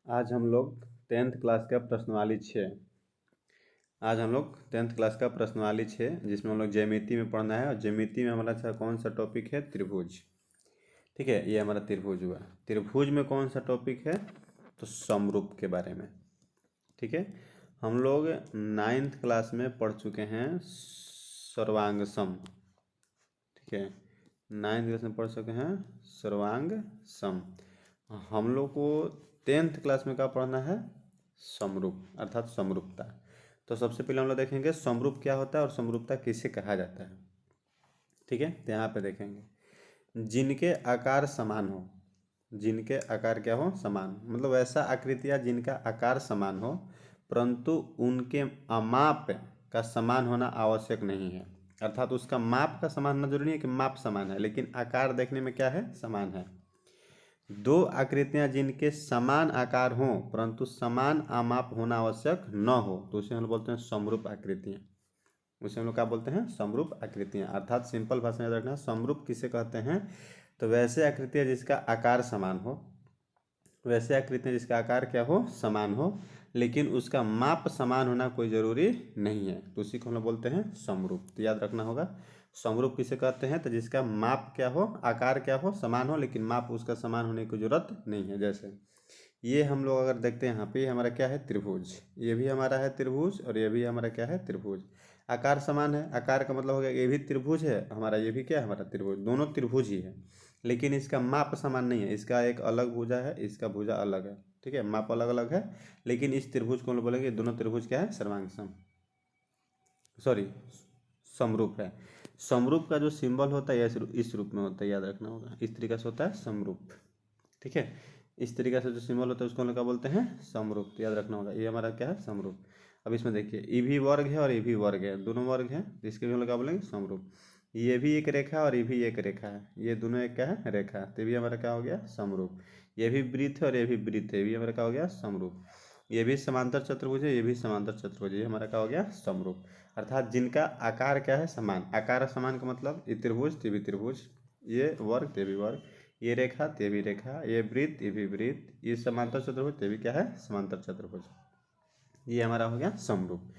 आज हम लोग टेंथ क्लास का प्रश्नवाली 6 जिसमें हम लोग ज्यामिति में पढ़ना है। और ज्यामिति में हमारा कौन सा टॉपिक है? त्रिभुज। ठीक है, ये हमारा त्रिभुज हुआ। त्रिभुज में कौन सा टॉपिक है? तो समरूप के बारे में। ठीक है, हम लोग 9th क्लास में पढ़ चुके हैं सर्वांग सम। ठीक है, 9th क्लास में पढ़ चुके हैं सर्वांग सम। हम लोग को 10th क्लास में क्या पढ़ना है? समरूप, अर्थात समरूपता। तो सबसे पहले हम लोग देखेंगे समरूप क्या होता है और समरूपता किसे कहा जाता है। ठीक है, तो यहाँ पे देखेंगे जिनके आकार समान हो, जिनके आकार क्या हो? समान, मतलब ऐसा आकृतियाँ जिनका आकार समान हो परंतु उनके अमाप का समान होना आवश्यक नहीं है। अर्थात उसका माप का समान होना जरूरी नहीं है कि माप समान है, लेकिन आकार देखने में क्या है? समान है। दो आकृतियां जिनके समान आकार हों परंतु समान आमाप होना आवश्यक न हो तो उसे हम लोग बोलते हैं समरूप आकृतियां। उसे हम लोग क्या बोलते हैं? समरूप आकृतियां। अर्थात सिंपल भाषा में रखना, समरूप किसे कहते हैं? तो वैसे आकृतियां जिसका आकार समान हो, वैसे आकृतियां जिसका आकार क्या हो? समान हो, लेकिन उसका माप समान होना कोई ज़रूरी नहीं है, तो उसी को हम लोग बोलते हैं समरूप। तो याद रखना होगा समरूप किसे कहते हैं? तो जिसका माप क्या हो? आकार क्या हो? समान हो, लेकिन माप उसका समान होने की जरूरत नहीं है। जैसे ये हम लोग अगर देखते हैं यहाँ पे, हमारा क्या है? त्रिभुज। ये भी हमारा है त्रिभुज और ये भी हमारा क्या है? त्रिभुज। आकार समान है, आकार का मतलब हो गया ये भी त्रिभुज है हमारा, ये भी क्या है? हमारा त्रिभुज। दोनों त्रिभुज ही है, लेकिन इसका माप समान नहीं है। इसका एक अलग भुजा है, इसका भुजा अलग है। ठीक है, माप अलग अलग है, लेकिन इस त्रिभुज को हम लोग बोलेंगे दोनों त्रिभुज क्या है? सर्वांग सॉरी समरूप है। समरूप का जो सिंबल होता है इस रूप में होता है, याद रखना होगा। इस तरीके से होता है समरूप। ठीक है, इस तरीके से जो सिंबल होता है उसको हम लोग क्या बोलते हैं? समरूप। तो याद रखना होगा, ये हमारा क्या है? समरूप। अब इसमें देखिए ये भी वर्ग है और ये भी वर्ग है, दोनों वर्ग है, इसके भी हम लोग क्या बोलेंगे? समरूप। ये भी एक रेखा और ये भी एक रेखा है, ये दोनों एक क्या है? रेखा। तो ये भी हमारा क्या हो गया? समरूप। ये भी वृत्त है और ये भी वृत्त है, ये भी हमारा क्या हो गया? समरूप। ये भी समांतर चतुर्भुज है, ये भी समांतर चतुर्भुज है, ये हमारा क्या हो गया? समरूप। अर्थात जिनका आकार क्या है? समान। आकार समान का मतलब ये त्रिभुज ते भी त्रिभुज, ये वर्ग ते भी वर्ग, ये रेखा ते भी रेखा, ये वृत्त ये भी वृत्त, ये समांतर चतुर्भुज ते भी क्या है? समांतर चतुर्भुज। ये हमारा हो गया समरूप।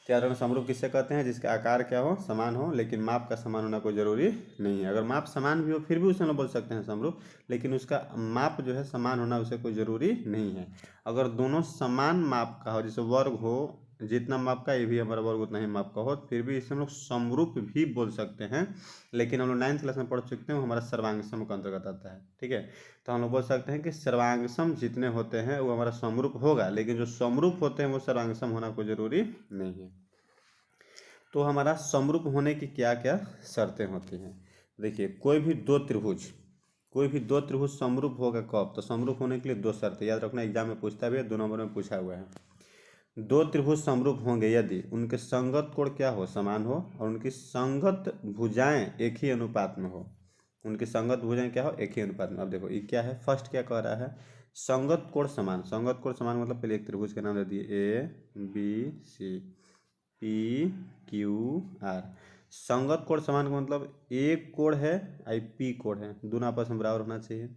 याद रखना समरूप किससे कहते हैं? जिसका आकार क्या हो? समान हो, लेकिन माप का समान होना कोई जरूरी नहीं है। अगर माप समान भी हो फिर भी उसे हम बोल सकते हैं समरूप, लेकिन उसका माप जो है समान होना उसे कोई जरूरी नहीं है। अगर दोनों समान माप का हो, जैसे वर्ग हो जितना माप का, ये भी हमारा वर्ग उतना ही माप का हो, फिर भी इसे हम लोग समरूप भी बोल सकते हैं। लेकिन हम लोग 9th क्लास में पढ़ चुके हैं, वो हमारा सर्वांग सम के अंतर्गत आता है। ठीक है, तो हम लोग बोल सकते हैं कि सर्वांग सम जितने होते हैं वो हमारा समरूप होगा, लेकिन जो समरूप होते हैं वो सर्वांग सम होना कोई जरूरी नहीं है। तो हमारा समरूप होने की क्या क्या शर्तें होती हैं? देखिए कोई भी दो त्रिभुज समरूप होगा कब? तो समरूप होने के लिए दो शर्तें याद रखना, एग्जाम में पूछता भी है, 2 नंबर में पूछा हुआ है। दो त्रिभुज समरूप होंगे यदि उनके संगत कोण क्या हो? समान हो, और उनकी संगत भुजाएं एक ही अनुपात में हो। उनकी संगत भुजाएं क्या हो? एक ही अनुपात में। अब देखो ये क्या है, फर्स्ट क्या कह रहा है? संगत कोण समान। संगत कोण समान मतलब पहले एक त्रिभुज के नाम दे दिए, A B C, P Q R. संगत कोण समान का मतलब एक कोण है आई पी कोण है, दोनों आपस में बराबर होना चाहिए।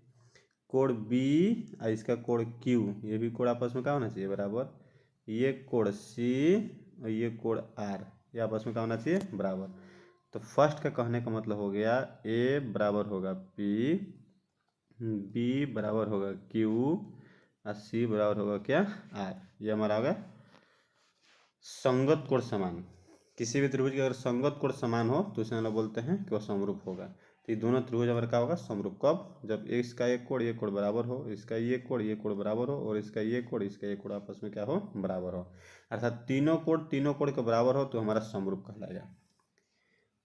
कोण बी और इसका कोण क्यू, ये भी कोण आपस में क्या होना चाहिए? बराबर। ये कोण सी और ये कोण आर, ये आपस में क्या होना चाहिए? बराबर। तो फर्स्ट का कहने का मतलब हो गया ए बराबर होगा पी, बी बराबर होगा क्यू और सी बराबर होगा क्या? आर। ये हमारा होगा संगत कोण समान। किसी भी त्रिभुज के अगर संगत कोण समान हो तो उसे हम लोग बोलते हैं कि वह समरूप होगा। तो ये दोनों त्रिभुज हमारा क्या होगा? समरूप। कब? जब इसका एक कोण ये कोण बराबर हो, इसका ये कोण बराबर हो, और इसका ये कोण इसका ये कोण आपस में क्या हो? बराबर हो। अर्थात तीनों कोण के बराबर हो तो हमारा समरूप कहलाएगा।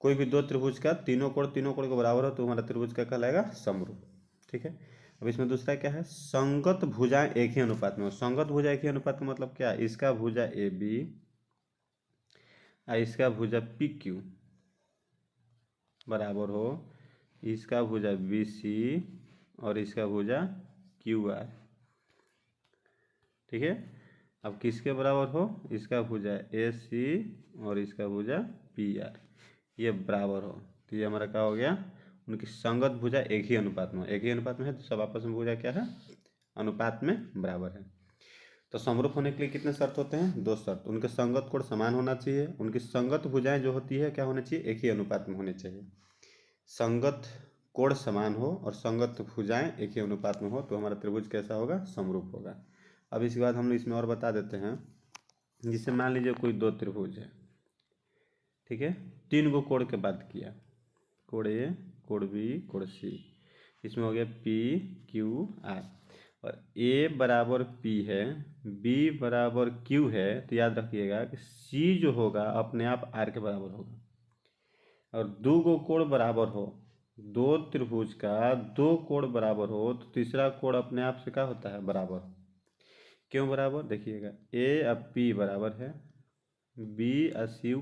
कोई भी दो त्रिभुज का तीनों कोण के बराबर हो तो हमारा त्रिभुज क्या कहलाएगा? समरूप। ठीक है, अब इसमें दूसरा क्या है? संगत भुजाएं एक ही अनुपात में हो। संगत भुजा एक ही अनुपात का मतलब क्या? इसका भुजा ए बी और इसका भुजा पी क्यू बराबर हो, इसका भुजा बी सी और इसका भुजा क्यू आर। ठीक है, अब किसके बराबर हो? इसका भुजा ए सी और इसका भुजा पी आर, ये बराबर हो। तो ये हमारा क्या हो गया? उनकी संगत भुजा एक ही अनुपात में, एक ही अनुपात में है तो सब आपस में भुजा क्या है? अनुपात में बराबर है। तो समरूप होने के लिए कितने शर्त होते हैं? 2 शर्त। उनके संगत कोण समान होना चाहिए, उनकी संगत भुजाएं जो होती है क्या होनी चाहिए? एक ही अनुपात में होनी चाहिए। संगत कोण समान हो और संगत भुजाएं एक ही अनुपात में हो तो हमारा त्रिभुज कैसा होगा? समरूप होगा। अब इसके बाद हम लोग इसमें और बता देते हैं, जिससे मान लीजिए कोई 2 त्रिभुज है, ठीक है, 3 गो कोण के बात किया, कोण ए, कोण बी, कोण सी। इसमें हो गया पी क्यू आर, और ए बराबर पी है, बी बराबर क्यू है, तो याद रखिएगा कि सी जो होगा अपने आप आर के बराबर होगा। और 2 गो कोण बराबर हो, 2 त्रिभुज का 2 कोण बराबर हो तो तीसरा कोण अपने आप से क्या होता है? बराबर। क्यों बराबर? देखिएगा, ए अब पी बराबर है, बी और सी,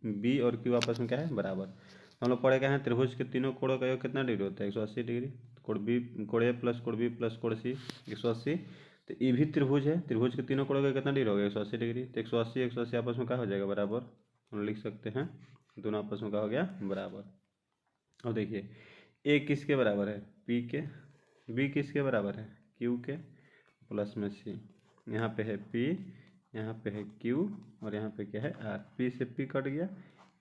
बी और क्यू आपस में क्या है? बराबर। हम लोग पढ़े क्या है? त्रिभुज के तीनों कोणों का योग कितना डिग्री होता है? 180 डिग्री। कोण बी, कोण ए प्लस कोण बी प्लस कोण सी 180। तो ये भी त्रिभुज है, त्रिभुज के तीनों कोणों का कितना डिग्री होगा? 180 डिग्री। तो 180 180 आपस में क्या हो जाएगा? बराबर। हम लिख सकते हैं दोनों आपस में क्या हो गया? बराबर। अब देखिए, ए किसके बराबर है? पी के। बी किसके बराबर है? क्यू के, प्लस में सी। यहाँ पे है पी, यहाँ पे है क्यू, और यहाँ पे क्या है? आर। पी से पी कट गया,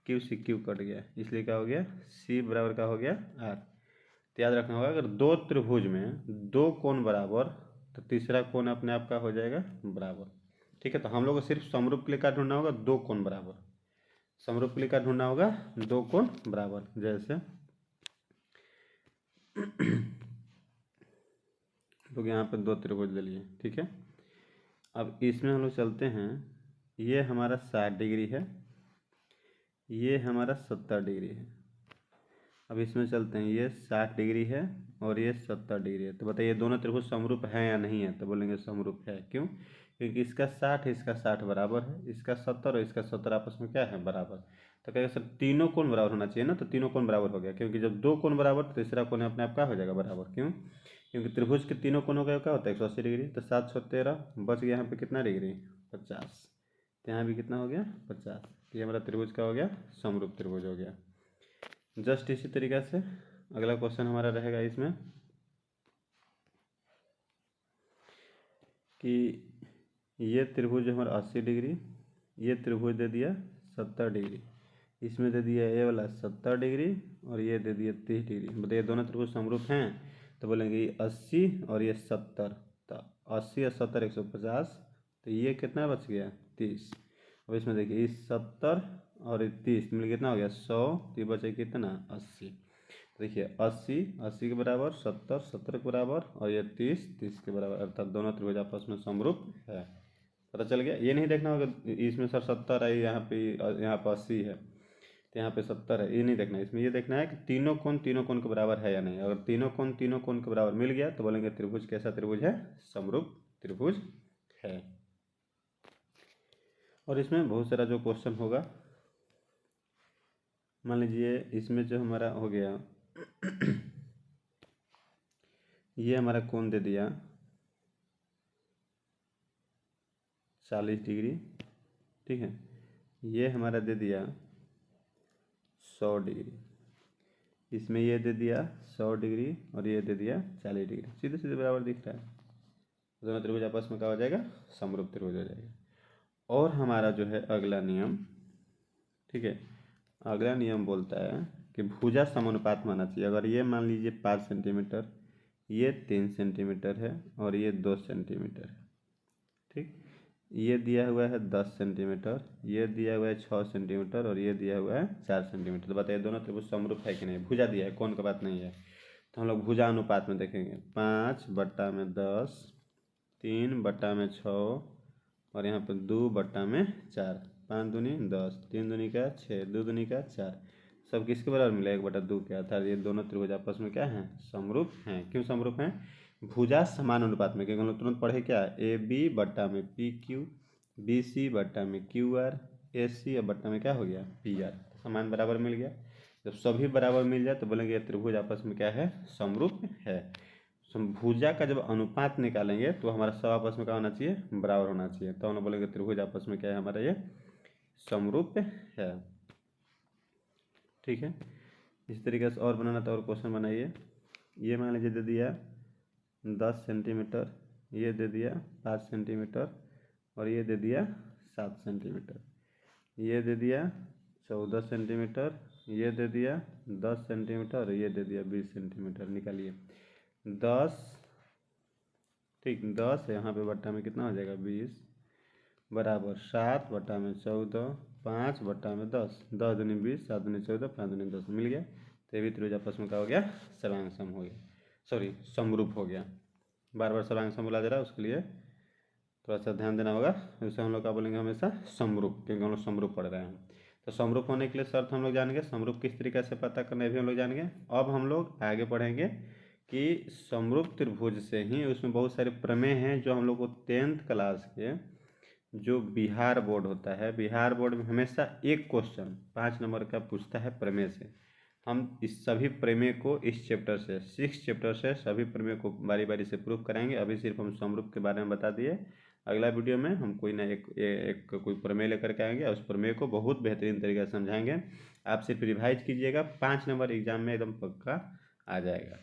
क्यू से क्यू कट गया, इसलिए क्या हो गया? सी बराबर क्या हो गया? आर। तो याद रखना होगा, अगर 2 त्रिभुज में 2 कोण बराबर तो तीसरा कोण अपने आप का हो जाएगा? बराबर। ठीक है, तो हम लोग को सिर्फ समरूप के लिए क्या ढूंढना होगा? 2 कोण बराबर। समरूप के लिए क्या ढूंढना होगा? 2 कोण बराबर। जैसे लोग यहाँ पे 2 त्रिभुज ले लिए, ठीक है। अब इसमें हम लोग चलते हैं, ये हमारा 60 डिग्री है, ये हमारा 70 डिग्री है। अब इसमें चलते हैं, ये 60 डिग्री है और ये 70 डिग्री है। तो बताइए दोनों त्रिभुज समरूप है या नहीं है? तो बोलेंगे समरूप है। क्यों? क्योंकि इसका 60 इसका 60 बराबर है, इसका 70 और इसका 70 आपस में क्या है? बराबर। तो कहेगा सर तीनों कोण बराबर होना चाहिए ना, तो तीनों कोण बराबर हो गया, क्योंकि जब 2 कोण बराबर तो तीसरा कोण अपने आप क्या हो जाएगा? बराबर। क्यों? क्योंकि त्रिभुज के तीनों कोणों का क्या होता है? 180 डिग्री। तो 7 6 13 बच गया यहाँ पे कितना डिग्री? 50। तो यहाँ भी कितना हो गया? 50। तो ये हमारा त्रिभुज का हो गया? समरूप त्रिभुज हो गया। जस्ट इसी तरीके से अगला क्वेश्चन हमारा रहेगा इसमें कि ये त्रिभुज हमारा 80 डिग्री, ये त्रिभुज दे दिया 70 डिग्री, इसमें दे दिया ये वाला 70 डिग्री और ये दे दिया 30 डिग्री। बताइए दोनों त्रिभुज समरूप हैं? तो बोलेंगे ये 80 और ये 70। तो 80 और 70 150, तो ये कितना बच गया? 30। अब इसमें देखिए इस 70 और 30 मिल कितना हो गया? 100। तो ये बचे कितना? 80। देखिए 80 80 के बराबर, 70 70 के बराबर, और ये 30 30 के बराबर, अर्थात दोनों त्रिभुज आपस में समरूप है। पता चल गया? ये नहीं देखना होगा इसमें सर 70 है, यहाँ पे 80 है, तो यहाँ पे 70 है, ये नहीं देखना है। इसमें ये देखना है कि तीनों कोण के बराबर है या नहीं। अगर तीनों कोण के बराबर मिल गया तो बोलेंगे त्रिभुज कैसा त्रिभुज है? समरूप त्रिभुज है। और इसमें बहुत सारा जो क्वेश्चन होगा, मान लीजिए इसमें जो हमारा हो गया ये हमारा कोण दे दिया 40 डिग्री, ठीक है, ये हमारा दे दिया 100 डिग्री, इसमें ये दे दिया 100 डिग्री और ये दे दिया 40 डिग्री, सीधे सीधे बराबर दिख रहा है। दोनों त्रिभुज आपस में क्या हो जाएगा? समरूप त्रिभुज हो जाएगा। और हमारा जो है अगला नियम, ठीक है, अगला नियम बोलता है कि भुजा समानुपात माना चाहिए। अगर ये मान लीजिए 5 सेंटीमीटर, ये 3 सेंटीमीटर है और ये 2 सेंटीमीटर है, ठीक, ये दिया हुआ है 10 सेंटीमीटर, ये दिया हुआ है 6 सेंटीमीटर और ये दिया हुआ है 4 सेंटीमीटर। तो बताइए दोनों त्रिभुज समरूप है कि नहीं? भुजा दिया है, कौन का बात नहीं है। तो हम लोग भुजा अनुपात में देखेंगे, 5/10, 3/6 और यहाँ पर 2/4। 5 दूनी 10, 3 दूनी का 6, 2 दूनी का 4, सब किसके बराबर मिला? 1/2 के। अर्थात ये दोनों त्रिभुज आपस में क्या हैं? समरूप हैं। क्यों समरूप हैं? भुजा समान अनुपात में, क्योंकि हम लोग तुरंत पढ़े क्या? ए बी बट्टा में पी क्यू, बी सी बट्टा में क्यू आर, ए सी बट्टा में क्या हो गया? P R. समान बराबर मिल गया। जब सभी बराबर मिल जाए तो बोलेंगे त्रिभुज आपस में क्या है? समरूप है। भुजा का जब अनुपात निकालेंगे तो हमारा सब आपस में क्या होना चाहिए? बराबर होना चाहिए। तो हम बोलेंगे त्रिभुज आपस में क्या है? हमारा ये समरूप है। ठीक है, इस तरीके से और बनाना तो और क्वेश्चन बनाइए। ये मान लीजिए दे दिया 10 सेंटीमीटर, ये दे दिया 5 सेंटीमीटर और ये दे दिया 7 सेंटीमीटर, ये दे दिया 14 सेंटीमीटर, ये दे दिया 10 सेंटीमीटर और ये दे दिया 20 सेंटीमीटर। निकालिए 10, ठीक 10 यहाँ पे बट्टा में कितना हो जाएगा 20 बराबर 7 बट्टा में 14, 5 बट्टा में 10, 10 दूनी 20, 7 दूनी 14, 5 दूनी 10 मिल गया। तो ये भी त्रिभुज आपस में क्या हो गया, सर्वांग सम हो गया, सॉरी समरूप हो गया। बार बार सर्वांग सम बोला जा रहा है, उसके लिए थोड़ा सा ध्यान देना होगा। जैसे हम लोग क्या बोलेंगे हमेशा समरूप, क्योंकि हम लोग समरूप पढ़ रहे हैं। तो समरूप होने के लिए शर्त हम लोग जानेंगे, समरूप किस तरीके से पता करना है भी हम लोग जानेंगे। अब हम लोग आगे पढ़ेंगे कि समरूप त्रिभुज से ही, उसमें बहुत सारे प्रमेय हैं जो हम लोग को 10th क्लास के जो बिहार बोर्ड होता है, बिहार बोर्ड में हमेशा एक क्वेश्चन 5 नंबर का पूछता है प्रमेय से। हम इस सभी प्रमेय को इस चैप्टर से 6 चैप्टर से सभी प्रमेय को बारी बारी से प्रूफ कराएंगे। अभी सिर्फ हम समरूप के बारे में बता दिए, अगला वीडियो में हम कोई ना एक कोई प्रमेय लेकर के आएंगे और उस प्रमेय को बहुत बेहतरीन तरीके से समझाएंगे। आप सिर्फ रिवाइज कीजिएगा, 5 नंबर एग्जाम में एकदम पक्का आ जाएगा।